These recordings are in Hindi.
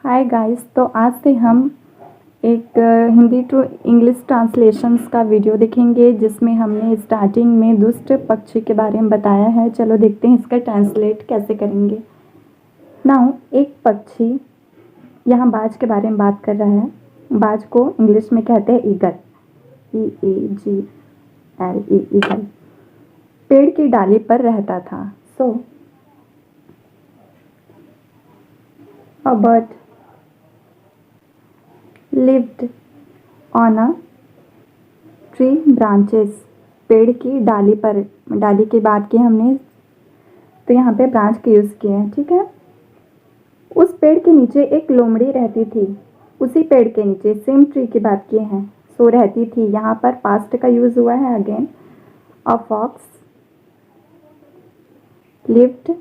हाय गाइस, तो आज से हम एक हिंदी टू इंग्लिश ट्रांसलेशंस का वीडियो देखेंगे जिसमें हमने स्टार्टिंग में दुष्ट पक्षी के बारे में बताया है। चलो देखते हैं इसका ट्रांसलेट कैसे करेंगे। नाउ एक पक्षी यहाँ बाज के बारे में बात कर रहा है। बाज को इंग्लिश में कहते हैं ईगल, EAGLE, ईगल। पेड़ की डाली पर रहता था। So a bird lived on a tree branches। पेड़ की डाली पर, डाली की बात की हमने तो यहाँ पे ब्रांच के यूज़ किए हैं, ठीक है। उस पेड़ के नीचे एक लोमड़ी रहती थी। उसी पेड़ के नीचे, सेम ट्री की बात की है, सो रहती थी। यहाँ पर पास्ट का यूज़ हुआ है again. A fox lived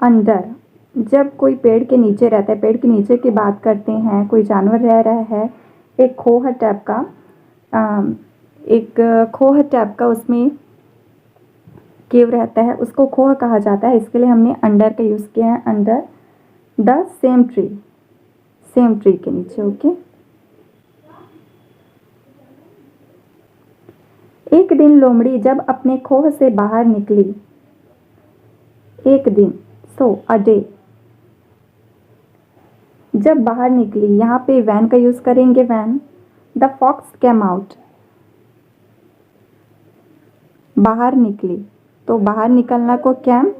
under. जब कोई पेड़ के नीचे रहता है, पेड़ के नीचे की बात करते हैं, कोई जानवर रह रहा है, एक खोह टाइप का, उसमें केव रहता है, उसको खोह कहा जाता है। इसके लिए हमने अंडर का यूज़ किया है, under the same tree, same tree के नीचे। ओके। एक दिन लोमड़ी जब अपने खोह से बाहर निकली, एक दिन, सो अ डे, जब बाहर निकली, यहाँ पे वैन का यूज़ करेंगे, van. The fox came out, बाहर निकली, तो बाहर निकलना को कैम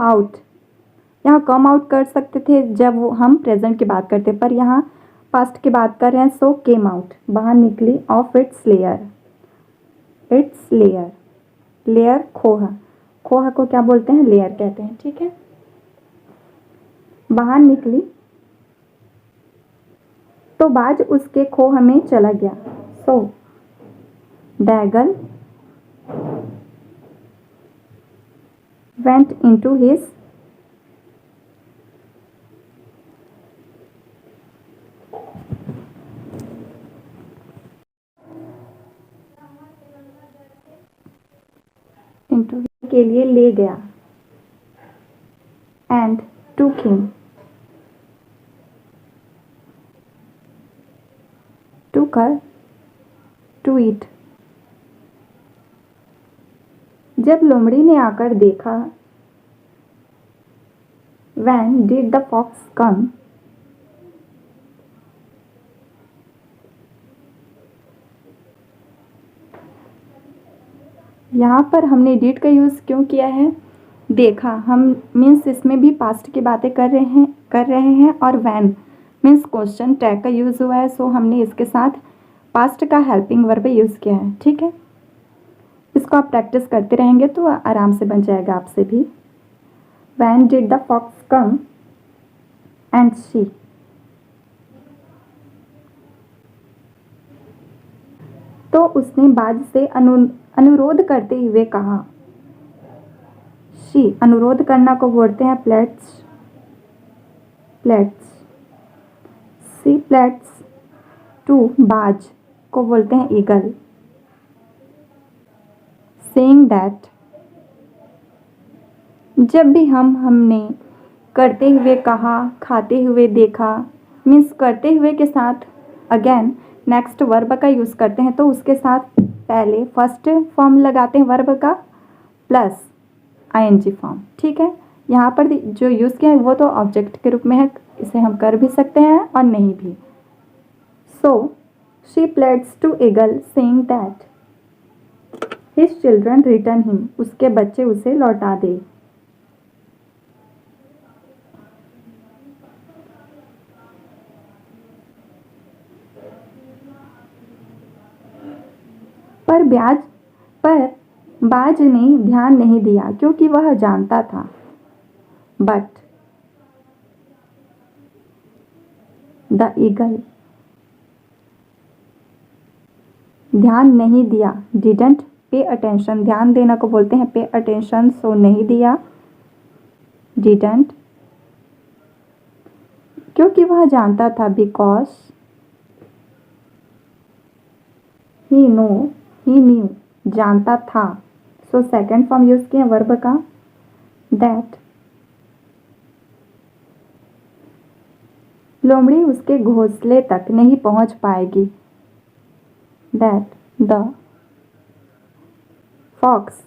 आउट। यहाँ कम आउट कर सकते थे जब हम प्रेजेंट की बात करते, पर यहाँ पास्ट की बात कर रहे हैं, सो केम आउट, बाहर निकली, of its lair, its lair, lair खोह, खोह को क्या बोलते हैं, लेयर कहते हैं, ठीक है। बाहर निकली तो बाज उसके खोह में चला गया। सो डैगल went into his के लिए ले गया, and took him, took her to eat। जब लोमड़ी ने आकर देखा, when did the fox come, यहाँ पर हमने डिड का यूज़ क्यों किया है, देखा, हम मीन्स इसमें भी पास्ट की बातें कर रहे हैं और वैन मीन्स क्वेश्चन टैग का यूज़ हुआ है, सो हमने इसके साथ पास्ट का हेल्पिंग वर्ब यूज़ किया है, ठीक है। इसको आप प्रैक्टिस करते रहेंगे तो आराम से बन जाएगा आपसे भी। When did the fox come and she, तो उसने बाज से अनुरोध करते हुए कहा। शी, अनुरोध करना को बोलते हैं plates, plates. See plates too, बाज को बोलते हैं ईगल। सेइंग दैट, जब भी हमने करते हुए कहा, खाते हुए देखा, मीन्स करते हुए के साथ अगेन नेक्स्ट वर्ब का यूज़ करते हैं, तो उसके साथ पहले फर्स्ट फॉर्म लगाते हैं वर्ब का प्लस आईएनजी फॉर्म, ठीक है। यहाँ पर जो यूज़ किया है वो तो ऑब्जेक्ट के रूप में है, इसे हम कर भी सकते हैं और नहीं भी। So she pleads to eagle saying that his children return him, उसके बच्चे उसे लौटा दे। पर बाज ने ध्यान नहीं दिया क्योंकि वह जानता था। बट द ईगल, ध्यान नहीं दिया, डिडंट पे अटेंशन, ध्यान देना को बोलते हैं पे अटेंशन, सो नहीं दिया, डिडंट, क्योंकि वह जानता था, बिकॉज ही न्यू, जानता था, सो सेकेंड फॉर्म यूज किया वर्ब का, दैट लोमड़ी उसके घोंसले तक नहीं पहुंच पाएगी। That the fox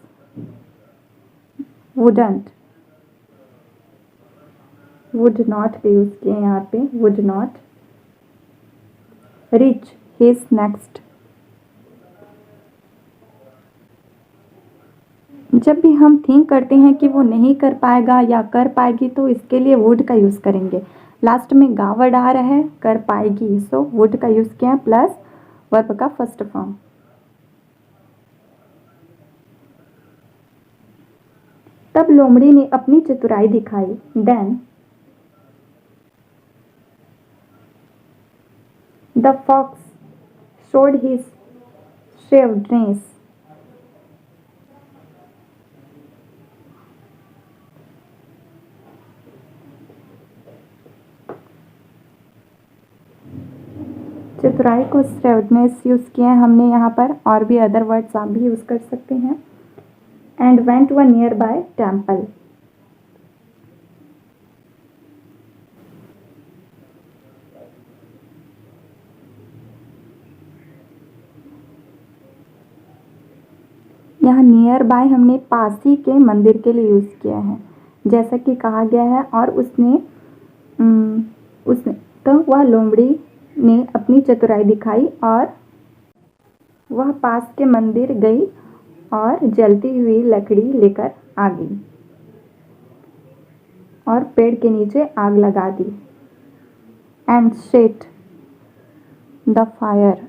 would not भी यूज किए यहाँ पे, would not reach his nest. जब भी हम थिंक करते हैं कि वो नहीं कर पाएगा या कर पाएगी तो इसके लिए वुड का यूज़ करेंगे। लास्ट में गा वर्ड आ रहा है, कर पाएगी, सो वुड का यूज़ किया प्लस वर्ब का फर्स्ट फॉर्म। तब लोमड़ी ने अपनी चतुराई दिखाई। Then the fox showed his shrewdness। चतुराई को shrewdness यूज़ किया है हमने यहाँ पर, और भी अदर वर्ड्स आप भी यूज़ कर सकते हैं। And went to a nearby temple. यहाँ नियर बाय हमने पास ही के मंदिर के लिए यूज़ किया है, जैसा कि कहा गया है। और उसने तो वह लोमड़ी ने अपनी चतुराई दिखाई और वह पास के मंदिर गई और जलती हुई लकड़ी लेकर आ गई और पेड़ के नीचे आग लगा दी। And set the fire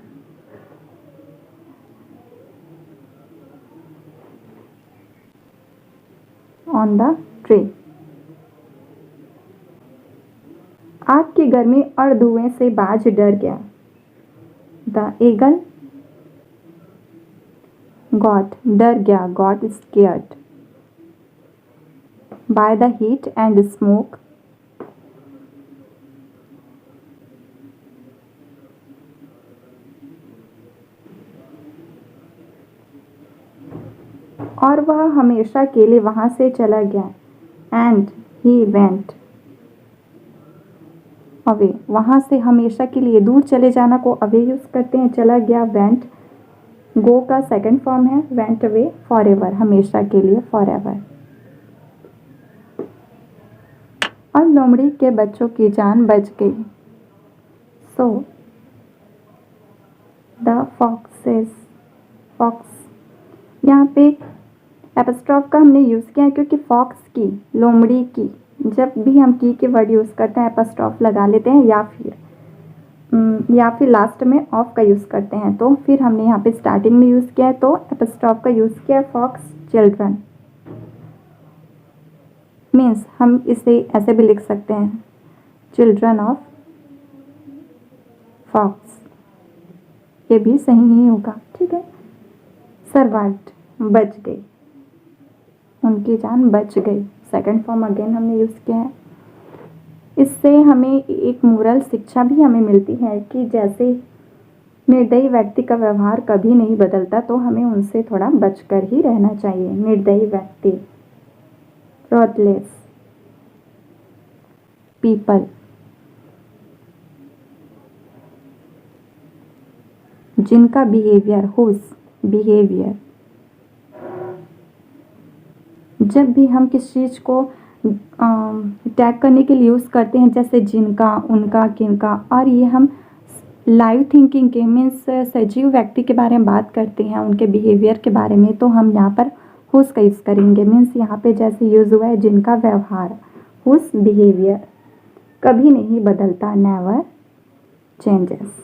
on the tree. आग की गर्मी और धुएं से बाज डर गया। द ईगल गॉट डर गया, got scared by the heat and smoke. और वह हमेशा के लिए वहां से चला गया। एंड ही वेंट अवे, वहां से हमेशा के लिए दूर चले जाना को अवे यूज करते हैं, चला गया। वेंट गो का सेकंड फॉर्म है, वेंट अवे फॉर एवर, हमेशा के लिए, फॉर एवर। और लोमड़ी के बच्चों की जान बच गई। सो द फॉक्सेस, फॉक्स यहाँ पे एपस्ट्रॉफ का हमने यूज़ किया है क्योंकि फॉक्स की, लोमड़ी की, जब भी हम की के वर्ड यूज़ करते हैं एपस्ट्रॉफ लगा लेते हैं या फिर लास्ट में ऑफ का यूज़ करते हैं। तो फिर हमने यहाँ पे स्टार्टिंग में यूज़ किया है तो एपस्ट्रॉफ का यूज़ किया। फॉक्स चिल्ड्रन मीन्स हम इसे ऐसे भी लिख सकते हैं, चिल्ड्रन ऑफ फॉक्स, ये भी सही नहीं होगा, ठीक है। सर्वाइव्ड, बच गई, उनकी जान बच गई, सेकंड फॉर्म अगेन हमने यूज़ किया है। इससे हमें एक मोरल शिक्षा भी हमें मिलती है कि जैसे निर्दयी व्यक्ति का व्यवहार कभी नहीं बदलता तो हमें उनसे थोड़ा बचकर ही रहना चाहिए। निर्दयी व्यक्ति, रॉथलेस पीपल, जिनका बिहेवियर, हुज बिहेवियर। जब भी हम किसी चीज़ को टैग करने के लिए यूज़ करते हैं, जैसे जिनका, उनका, किनका, और ये हम लाइव थिंकिंग के मीन्स सजीव व्यक्ति के बारे में बात करते हैं, उनके बिहेवियर के बारे में, तो हम यहाँ पर हुज का यूज़ करेंगे। मीन्स यहाँ पे जैसे यूज़ हुआ है जिनका व्यवहार, हुज बिहेवियर कभी नहीं बदलता, नेवर चेंजेस।